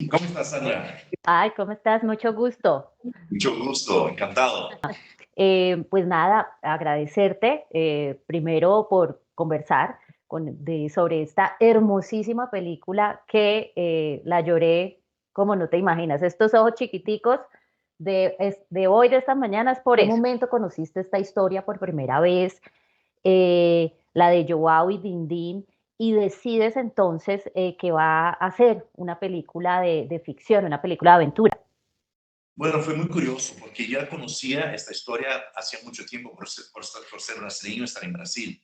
¿Cómo estás, Sandra? Ay, ¿cómo estás? Mucho gusto. Mucho gusto, encantado. Pues nada, agradecerte primero por conversar sobre esta hermosísima película que la lloré como no te imaginas. Estos ojos chiquiticos de hoy, de estas mañanas, ¿por qué momento conociste esta historia por primera vez? La de Joao y Dindín, y decides entonces que va a hacer una película de ficción, una película de aventura. Bueno, fue muy curioso porque ya conocía esta historia hacía mucho tiempo por ser brasileño, estar en Brasil.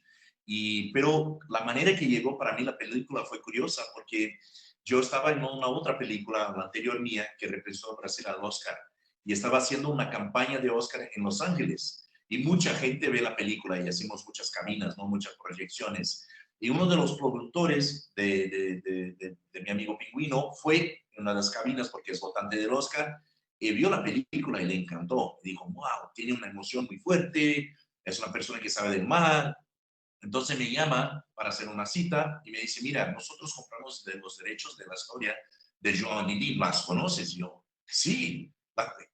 Pero la manera que llegó para mí la película fue curiosa porque yo estaba en una otra película, la anterior mía, que representó a Brasil al Oscar, y estaba haciendo una campaña de Oscar en Los Ángeles. Y mucha gente ve la película y hacemos muchas cabinas, ¿no? Muchas proyecciones. Y uno de los productores de mi amigo Pingüino fue en una de las cabinas porque es votante del Oscar, vio la película y le encantó. Y dijo, wow, tiene una emoción muy fuerte, es una persona que sabe del mar. Entonces me llama para hacer una cita y me dice, mira, nosotros compramos los derechos de la historia de Joan Didi, ¿las conoces? Y yo, sí.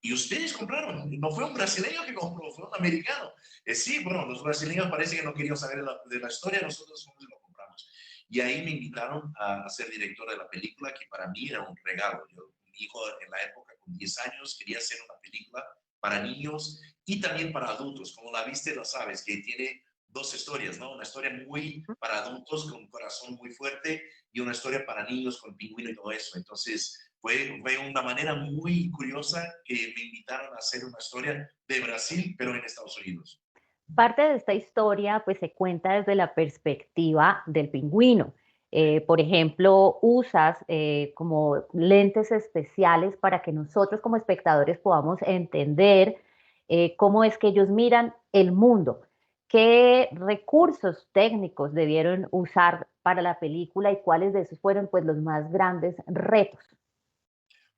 ¿Y ustedes compraron? No fue un brasileño que compró, fue un americano. Sí, bueno, los brasileños parece que no querían saber de la historia, nosotros lo compramos. Y ahí me invitaron a ser director de la película, que para mí era un regalo. Mi hijo en la época, con 10 años, quería hacer una película para niños y también para adultos. Como la viste, lo sabes, que tiene dos historias, ¿no? Una historia muy para adultos con un corazón muy fuerte y una historia para niños con pingüino y todo eso. Entonces, fue una manera muy curiosa que me invitaron a hacer una historia de Brasil, pero en Estados Unidos. Parte de esta historia pues se cuenta desde la perspectiva del pingüino. Por ejemplo, usas como lentes especiales para que nosotros como espectadores podamos entender cómo es que ellos miran el mundo. ¿Qué recursos técnicos debieron usar para la película y cuáles de esos fueron pues los más grandes retos?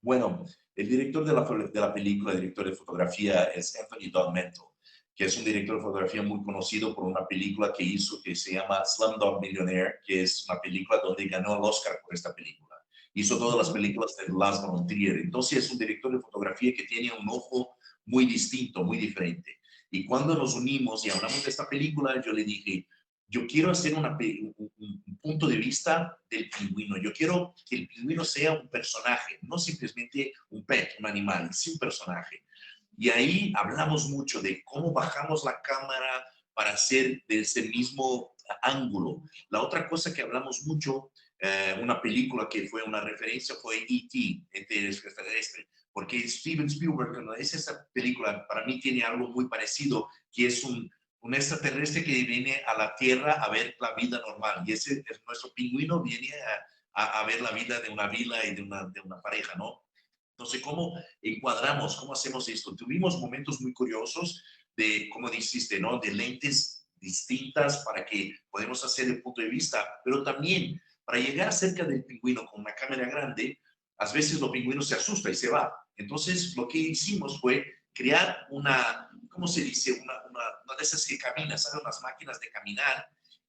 Bueno, el director de la película, el director de fotografía es Anthony Dogmento, que es un director de fotografía muy conocido por una película que hizo que se llama Slumdog Millionaire, que es una película donde ganó el Oscar por esta película. Hizo todas las películas de Lars von Trier. Entonces es un director de fotografía que tiene un ojo muy distinto, muy diferente. Y cuando nos unimos y hablamos de esta película, yo le dije, yo quiero hacer un punto de vista del pingüino. Yo quiero que el pingüino sea un personaje, no simplemente un pet, un animal, sí un personaje. Y ahí hablamos mucho de cómo bajamos la cámara para hacer de ese mismo ángulo. La otra cosa que hablamos mucho, una película que fue una referencia fue E.T., extraterrestre, porque Steven Spielberg, cuando es esa película, para mí tiene algo muy parecido, que es un extraterrestre que viene a la Tierra a ver la vida normal. Y nuestro pingüino viene a ver la vida de una vila y de una pareja, ¿no? Entonces, ¿cómo encuadramos? ¿Cómo hacemos esto? Tuvimos momentos muy curiosos de, como dijiste, ¿no? De lentes distintas para que podamos hacer el punto de vista, pero también para llegar cerca del pingüino con una cámara grande, a veces los pingüinos se asusta y se va. Entonces, lo que hicimos fue crear una, ¿cómo se dice? Una de esas que camina, ¿sabes? Unas máquinas de caminar,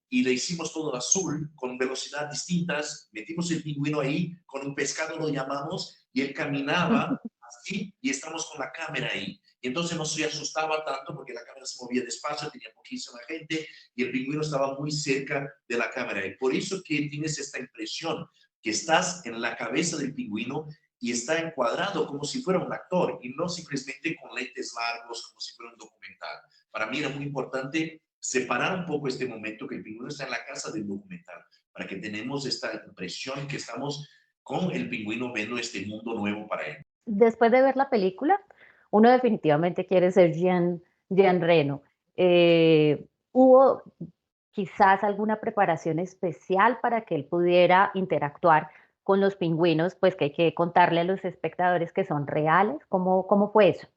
y le hicimos todo azul con velocidad distintas, metimos el pingüino ahí, con un pescado lo llamamos, y él caminaba así y estamos con la cámara ahí. Y entonces no se asustaba tanto porque la cámara se movía despacio, tenía poquísima gente y el pingüino estaba muy cerca de la cámara. Y por eso que tienes esta impresión que estás en la cabeza del pingüino y está encuadrado como si fuera un actor y no simplemente con lentes largos como si fuera un documental. Para mí era muy importante separar un poco este momento que el pingüino está en la casa del documental para que tenemos esta impresión que estamos con el pingüino viendo este mundo nuevo para él. Después de ver la película, uno definitivamente quiere ser Jean Reno. ¿Hubo quizás alguna preparación especial para que él pudiera interactuar con los pingüinos? Pues que hay que contarle a los espectadores que son reales. ¿Cómo fue eso?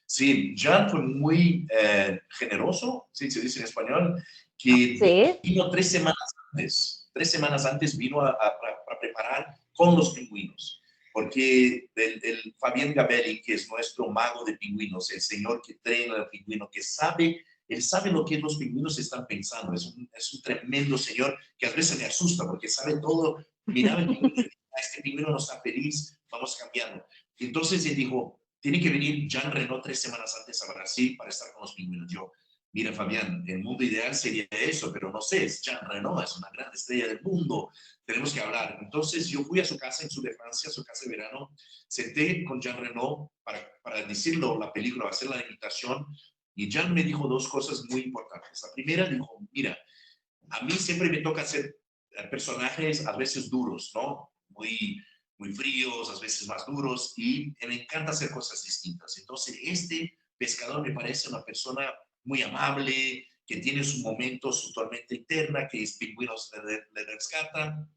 Sí, Jan fue muy generoso, sí, se dice en español, que Sí. vino 3 semanas antes vino a preparar con los pingüinos, porque el Fabián Gabelli, que es nuestro mago de pingüinos, el señor que entrena al pingüino, que sabe, él sabe lo que los pingüinos están pensando, es un tremendo señor que a veces me asusta porque sabe todo, miraba el pingüino y decía, este pingüino no está feliz, vamos cambiando. Entonces él dijo, tiene que venir Jean Reno 3 semanas antes a Brasil para estar con los pingüinos. Yo, mira, Fabián, el mundo ideal sería eso, pero no sé, es Jean Reno, es una gran estrella del mundo, tenemos que hablar. Entonces yo fui a su casa en Sur de Francia, su casa de verano, senté con Jean Reno para decirlo, la película, hacer la invitación, y Jean me dijo dos cosas muy importantes. La primera dijo, mira, a mí siempre me toca hacer personajes a veces duros, ¿no? Muy fríos, a veces más duros, y me encanta hacer cosas distintas. Entonces, este pescador me parece una persona muy amable, que tiene su momento, su tormenta interna, que es pingüinos le rescatan.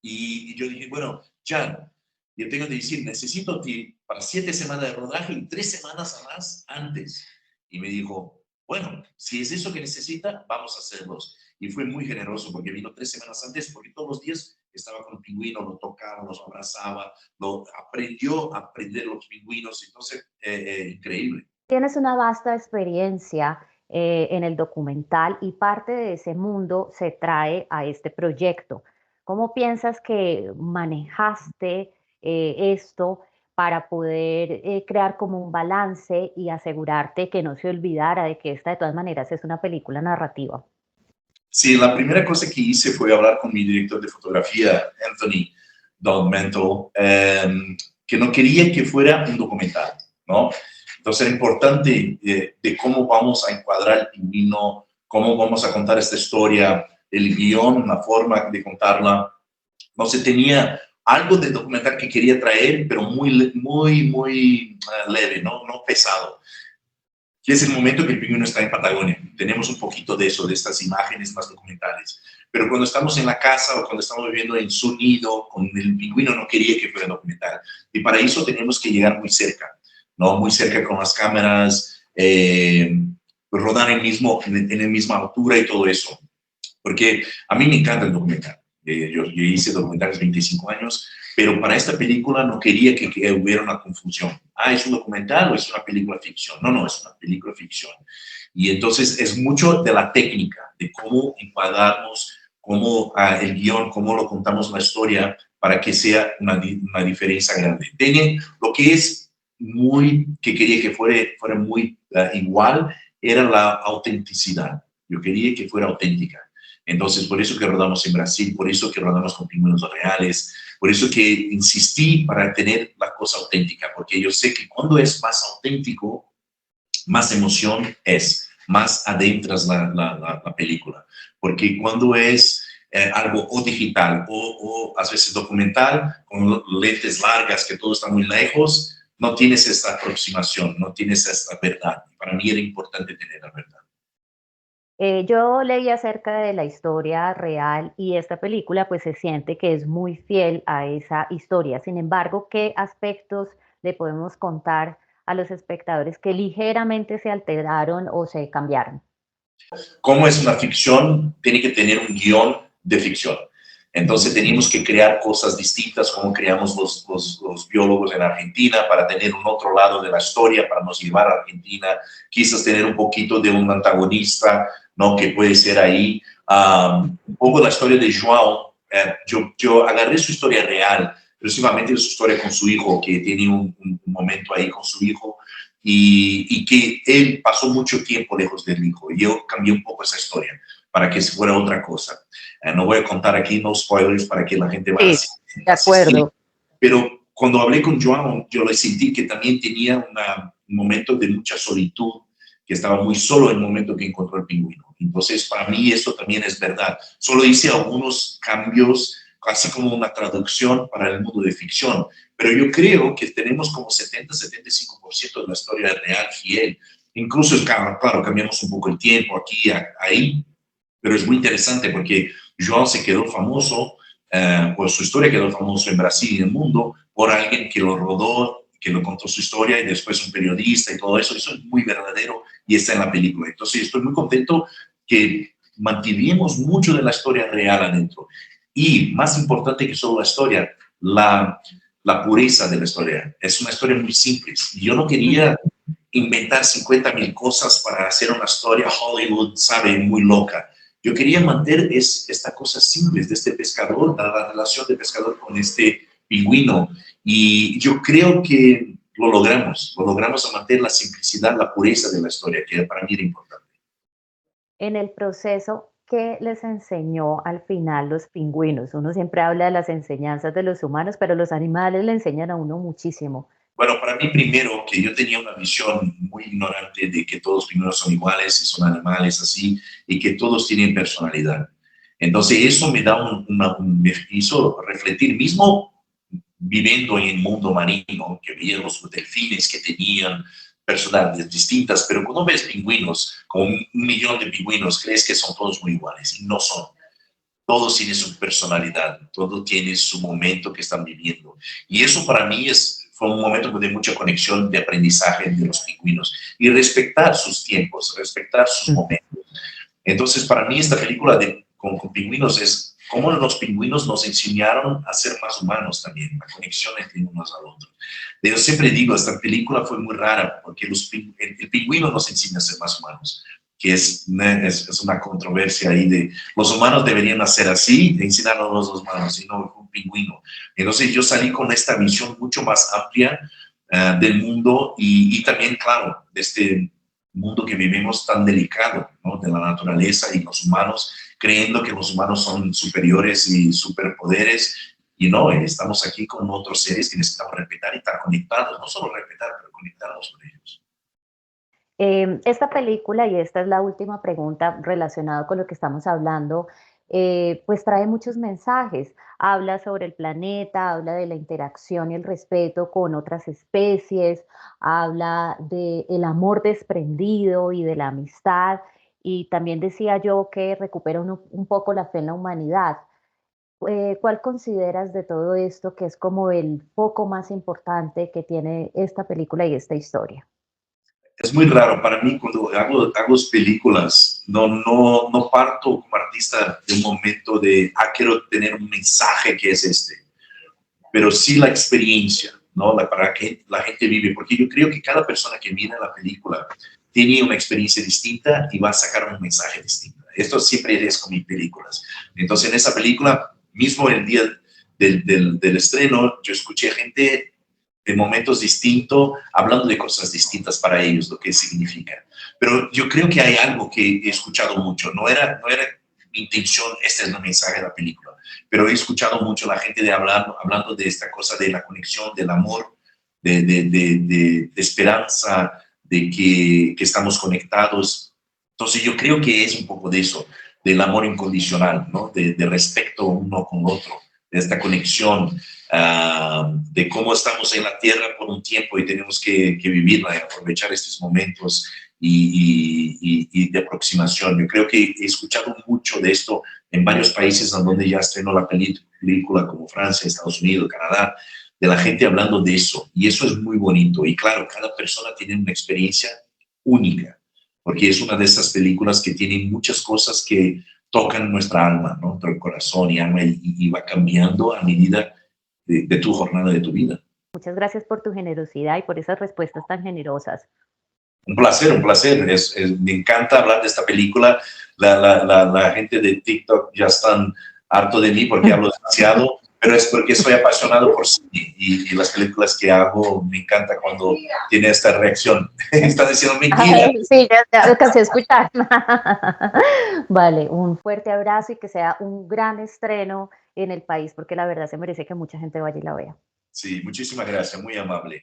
Y yo dije, bueno, Jan, yo tengo que decir, necesito ti para 7 semanas de rodaje y 3 semanas más antes. Y me dijo, bueno, si es eso que necesita, vamos a hacerlos. Y fue muy generoso porque vino 3 semanas antes, porque todos los días estaba con el pingüino, lo tocaba, los abrazaba, lo aprendió a aprender los pingüinos. Entonces, increíble. Tienes una vasta experiencia en el documental y parte de ese mundo se trae a este proyecto. ¿Cómo piensas que manejaste esto para poder crear como un balance y asegurarte que no se olvidara de que esta de todas maneras es una película narrativa? Sí, la primera cosa que hice fue hablar con mi director de fotografía, Anthony Dodmento, que no quería que fuera un documental, ¿no? Entonces era importante de cómo vamos a encuadrar el pingüino, cómo vamos a contar esta historia, el guión, la forma de contarla. No se tenía algo de documental que quería traer, pero muy leve, no pesado. Y es el momento que el pingüino está en Patagonia. Tenemos un poquito de eso, de estas imágenes más documentales. Pero cuando estamos en la casa o cuando estamos viviendo en su nido, con el pingüino no quería que fuera documental. Y para eso teníamos que llegar muy cerca, ¿no? Muy cerca con las cámaras, rodar en la misma altura y todo eso. Porque a mí me encanta el documental. Yo hice documentales 25 años, pero para esta película no quería que hubiera una confusión. Ah, ¿es un documental o es una película ficción? No, no, es una película ficción. Y entonces es mucho de la técnica, de cómo encuadrarnos, cómo el guión, cómo lo contamos la historia para que sea una diferencia grande. Tiene lo que es que quería que fuera muy igual, era la autenticidad. Yo quería que fuera auténtica. Entonces, por eso que rodamos en Brasil, por eso que rodamos con pingüinos reales, por eso que insistí para tener la cosa auténtica, porque yo sé que cuando es más auténtico, más emoción es, más adentras la película. Porque cuando es algo o digital o a veces documental, con lentes largas, que todo está muy lejos, no tienes esta aproximación, no tienes esta verdad. Para mí era importante tener la verdad. Yo leí acerca de la historia real y esta película pues se siente que es muy fiel a esa historia. Sin embargo, ¿qué aspectos le podemos contar a los espectadores que ligeramente se alteraron o se cambiaron? Como es una ficción, tiene que tener un guión de ficción. Entonces teníamos que crear cosas distintas, como creamos los biólogos en Argentina, para tener un otro lado de la historia, para nos llevar a Argentina, quizás tener un poquito de un antagonista, ¿no? Que puede ser ahí. Un poco la historia de João, yo agarré su historia real, principalmente su historia con su hijo, que tiene un momento ahí con su hijo, y que él pasó mucho tiempo lejos del hijo. Y yo cambié un poco esa historia para que fuera otra cosa. No voy a contar aquí, no spoilers, para que la gente vaya Sí, de a asistir. acuerdo. Pero cuando hablé con Joan, yo le sentí que también tenía un momento de mucha solitud, que estaba muy solo en el momento que encontró el pingüino. Entonces, para mí esto también es verdad. Solo hice algunos cambios, casi como una traducción para el mundo de ficción. Pero yo creo que tenemos como 70-75% de la historia real fiel. Incluso, claro, cambiamos un poco el tiempo aquí, ahí, pero es muy interesante porque João se quedó famoso, por su historia quedó famoso en Brasil y en el mundo, por alguien que lo rodó, que lo contó su historia y después un periodista y todo eso. Eso es muy verdadero y está en la película. Entonces estoy muy contento que mantuvimos mucho de la historia real adentro. Y más importante que solo la historia, la pureza de la historia. Es una historia muy simple. Yo no quería inventar 50,000 cosas para hacer una historia Hollywood, sabe, muy loca. Yo quería mantener esta cosa simple de este pescador, la relación de pescador con este pingüino. Y yo creo que lo logramos a mantener la simplicidad, la pureza de la historia, que para mí era importante. En el proceso, ¿qué les enseñó al final los pingüinos? Uno siempre habla de las enseñanzas de los humanos, pero los animales le enseñan a uno muchísimo. Bueno, para mí primero que yo tenía una visión muy ignorante de que todos los pingüinos son iguales y son animales así y que todos tienen personalidad. Entonces eso me da me hizo refletir mismo viviendo en el mundo marino, que veía los delfines que tenían personalidades distintas, pero cuando ves pingüinos, como un millón de pingüinos, crees que son todos muy iguales y no son. Todos tienen su personalidad, todos tienen su momento que están viviendo. Y eso para mí fue un momento de mucha conexión, de aprendizaje de los pingüinos y respetar sus tiempos, respetar sus Mm. momentos. Entonces, para mí esta película con pingüinos es cómo los pingüinos nos enseñaron a ser más humanos también, la conexión entre unos al otro. Yo siempre digo, esta película fue muy rara porque el pingüino nos enseña a ser más humanos, que es una controversia ahí de los humanos deberían hacer así, de enseñar a los humanos, y no un pingüino. Entonces yo salí con esta visión mucho más amplia del mundo y también, claro, de este mundo que vivimos tan delicado, ¿no? De la naturaleza y los humanos, creyendo que los humanos son superiores y superpoderes, y no, estamos aquí con otros seres que necesitamos respetar y estar conectados, no solo respetar, pero conectarnos con ellos. Esta película, y esta es la última pregunta relacionada con lo que estamos hablando, pues trae muchos mensajes. Habla sobre el planeta, habla de la interacción y el respeto con otras especies, habla del amor desprendido y de la amistad. Y también decía yo que recupera un poco la fe en la humanidad. ¿Cuál consideras de todo esto que es como el foco más importante que tiene esta película y esta historia? Es muy raro para mí cuando hago películas, no parto como artista de un momento de, quiero tener un mensaje que es este, pero sí la experiencia, ¿no? Para que la gente vive, porque yo creo que cada persona que mira la película tiene una experiencia distinta y va a sacar un mensaje distinto. Esto siempre es con mis películas. Entonces, en esa película, mismo el día del estreno, yo escuché gente de momentos distintos, hablando de cosas distintas para ellos, lo que significa. Pero yo creo que hay algo que he escuchado mucho, no era mi intención, este es el mensaje de la película, pero he escuchado mucho a la gente hablando de esta cosa de la conexión, del amor, de esperanza, de que estamos conectados. Entonces yo creo que es un poco de eso, del amor incondicional, ¿no? De respeto uno con otro, de esta conexión, de cómo estamos en la tierra por un tiempo y tenemos que vivirla y aprovechar estos momentos y de aproximación. Yo creo que he escuchado mucho de esto en varios países donde ya estrenó la película, como Francia, Estados Unidos, Canadá, de la gente hablando de eso. Y eso es muy bonito. Y claro, cada persona tiene una experiencia única, porque es una de esas películas que tienen muchas cosas que tocan nuestra alma, ¿no? Nuestro corazón y alma y va cambiando a medida de tu jornada, de tu vida. Muchas gracias por tu generosidad y por esas respuestas tan generosas. Un placer, un placer. Me encanta hablar de esta película. La gente de TikTok ya están harto de mí porque hablo demasiado, pero es porque soy apasionado por cine y las películas que hago me encanta cuando tiene esta reacción. Está diciendo mentira. Ay, sí, ya alcancé a escuchar. Vale, un fuerte abrazo y que sea un gran estreno en el país, porque la verdad se merece que mucha gente vaya y la vea. Sí, muchísimas gracias, muy amable.